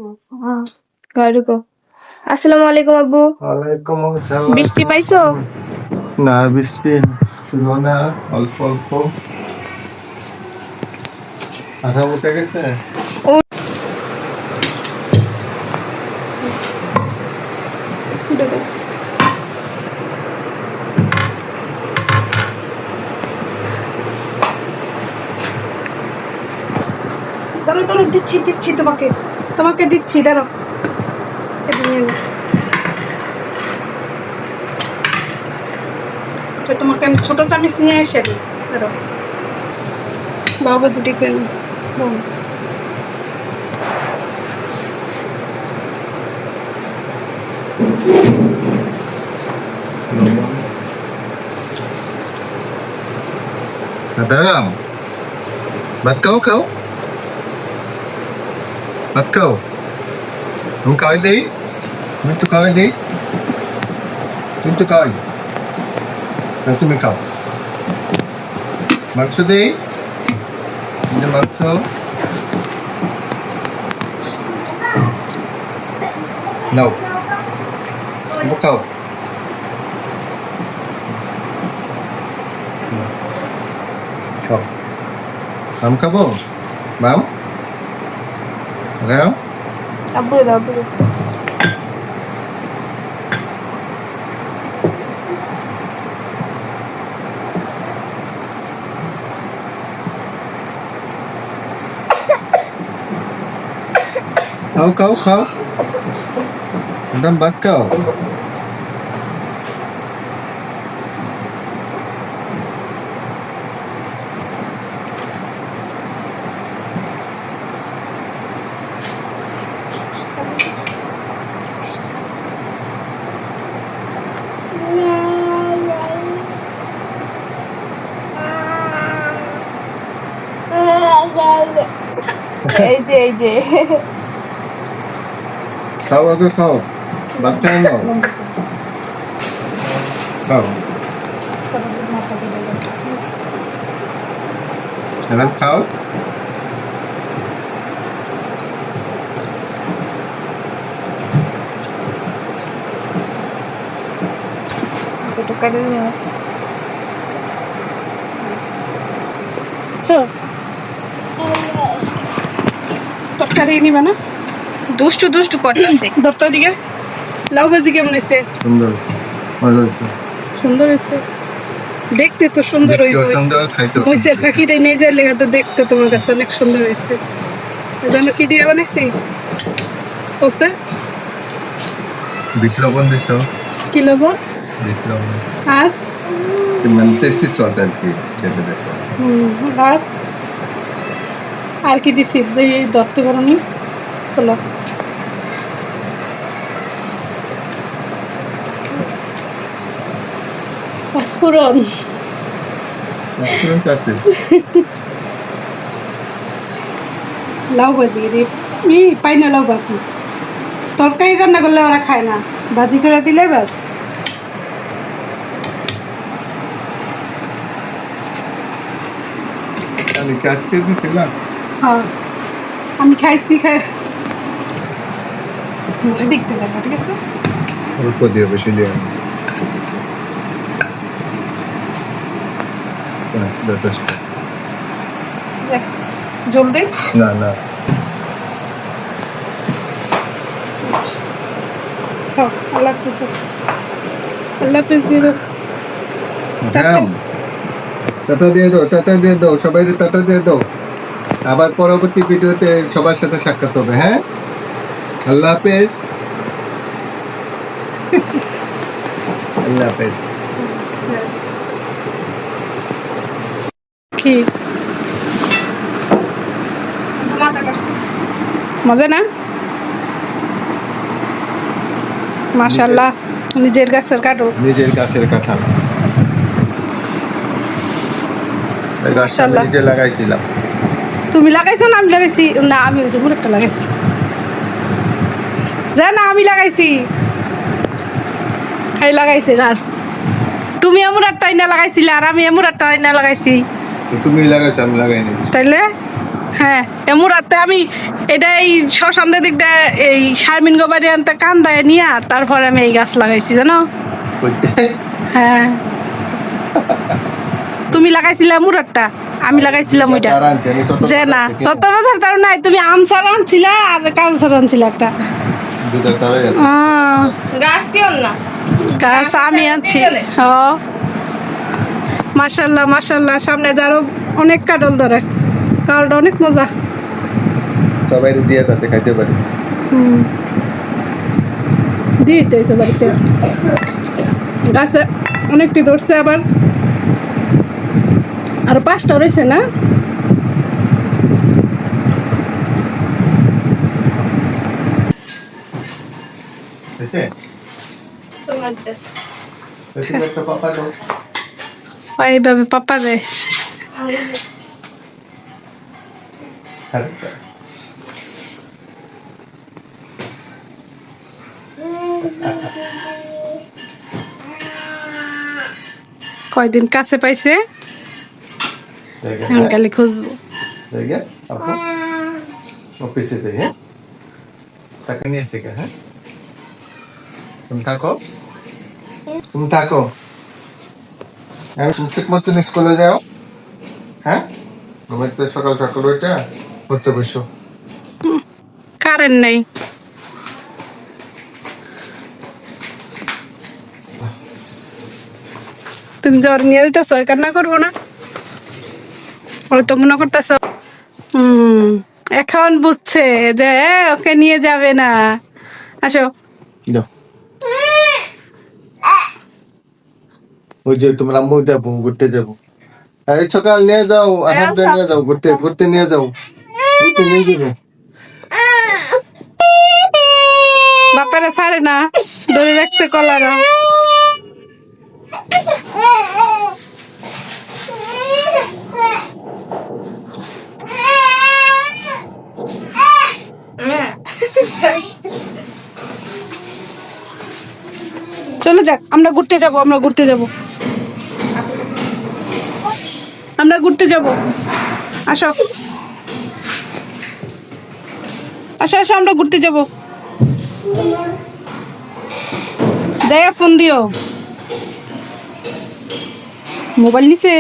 ঘরে আসসালামু আলাইকুম আব্বু। ওয়ালাইকুম আসসালাম। বৃষ্টি পাইছো? না, বৃষ্টি ছিল না, অল্প অল্প। আধা উঠে গেছে। দাঁড়ো দাঁড়ো, দিচ্ছি দিচ্ছি তোমাকে, তোমাকে দিচ্ছি, দাঁড়ো। আচ্ছা, তোমাকে আমি ছোট চামিচ নিয়ে এসে দিই, দাঁড়ো। বাবা দুটি pen Madam, ba't kau? Ba't kau? Ang kau di? Minto kau di? Minto kau? Minto mi kau? Makso di? Hindi makso? No. Ano kau? Kau. Mam kabo? Mam? Ano? আব্বু দাও, আব্বু দাও। Kau. Madam, ba't kau? এই যে এই যে Kau ako kau. Ba't kau no? Kau. Alam kau? দুটো কাটে নিও। আচ্ছা, তরকারি নিবে না? দুষ্টু দুষ্টু করতেছে। দরকার দিকে লাউ ভাজি কেমন হয়েছে? সুন্দর। মজা হচ্ছে। সুন্দর হয়েছে, দেখতে তো সুন্দর দেখতেও সুন্দর, খাইতেও হয়েছে। সুন্দর। পাখি দেয় নিজের লেগে তো দেখতে তোমার কাছে অনেক সুন্দর হয়েছে। এজন্য কি দিয়ে বানাইছি? ওসে বিট লবণ দিছো? কি লবণ বিট লবণ। আর মানে টেস্টি সল্ট আর কি, খেতে দেখো। আর আর কি দিছি? এই ধরতে পারো নি, হলো। পাঁচফোড়ন, রেস্টুরেন্ট আছে। লাউ ভাজি রে, পাই না লাউ ভাজি। তরকারি রান্না করলে ওরা খায় না, ভাজি করে দিলে ব্যাস। আমি কাজতে দিছিলাম। হ্যাঁ, আমি খাইছি, দেখতে যাবো, ঠিক আছে? অল্প দিয়ে, বেশি দিয়ে না। ব্যাস, যথেষ্ট। দেখ, জল দে। না না, হ্যাঁ, আল্লাহ হাফেজ। আল্লাহ হাফেজ দিয়ে দাও। ম্যাডাম, টাটা দিয়ে দাও, সবাই টাটা দিয়ে দাও। আবার পরবর্তী ভিডিওতে সবার সাথে সাক্ষাৎ হবে। হ্যাঁ, আল্লাহ হাফেজ। আল্লাহ হাফেজ। কি মজা না? মাশাআল্লাহ, নিজের গাছের কাটো। নিজের গাছের কাঁঠাল। এই গাছটা আমি নিজে লাগাইছিলাম। তুমি লাগাইছো না আমি লাগাইছি? না, আমি হয়েছি মুরেরটা লাগাইছি। না, আমি লাগাইছি, খাই লাগাইছে গাছ। তুমি এমন একটা আইনা লাগাইছিলে আর আমি এমন একটা আইনা লাগাইছি। তুমি লাগাইছো, আমি লাগাইনি। তাইলে হ্যাঁ এমুরাতে আমি এটা এই শ্মশানের দিক দিয়ে এই শারমিন গোবারি আনতে কান্দায় নিয়ে তারপরে আমি এই গাছ লাগাইছি জানো। করতে হ্যাঁ তুমি লাগাইছিলে মুরারটা, আমি লাগাইছিলাম ওইটা। আর আনছি আমি যে না 70 বছর তার নাই, তুমি আম চারা আনছিলা আর কারণ চারা আনছিলে একটা। দুটো তারাই আছে। গাছ কেউ না, গাছ আমি আনছি। ও মাশাল্লাহ মাশাল্লাহ, সামনে আরো অনেক কাটল ধরে, কারণ অনেক মজা। সবাই দিয়ে তাতে খাইতে পারি। দিতে হয়েছে বাড়িতে, গাছে অনেকটি ধরছে, আবার আরো 5টা রয়েছে না। এসে তোমার দেশ তুমি একটা পাপা দাও। এইভাবে পাপা দেয়। কয়দিন কাছে পাইছে, আমি কালি খুঁজবো। দেখে আপু অফিসে থেকে, হ্যাঁ টাকা নিয়ে এসে হ্যাঁ তুমি থাকো, তুমি থাকো, হ্যাঁ তুমি ঠিক মতন স্কুলে যাও। হ্যাঁ তুমি তো সকাল সকাল ওইটা পড়তে বসো। কারেন্ট নেই, তুমি জ্বর নিয়ে যেতেছ, কান্না করবো না, হয়তো মনে করতেছ। এখন বুঝছে যে ওকে নিয়ে যাবে না। আসো যাও, ওই যে তোমার আম্মু যাবো ঘুরতে যাবো, এই সকাল নিয়ে যাও, আহারে নিয়ে যাও, ঘুরতে ঘুরতে নিয়ে যাও, ঘুরতে নিয়ে যাবো। বাপারা ছাড়ে না, ধরে রাখছে কলারা। চলে যাক, আমরা ঘুরতে যাব, আমরা ঘুরতে যাব, আমরা ঘুরতে যাব। আসো আসো আসো, আমরা ঘুরতে যাব। যাইয়া ফোন দিও, মোবাইল নিছে।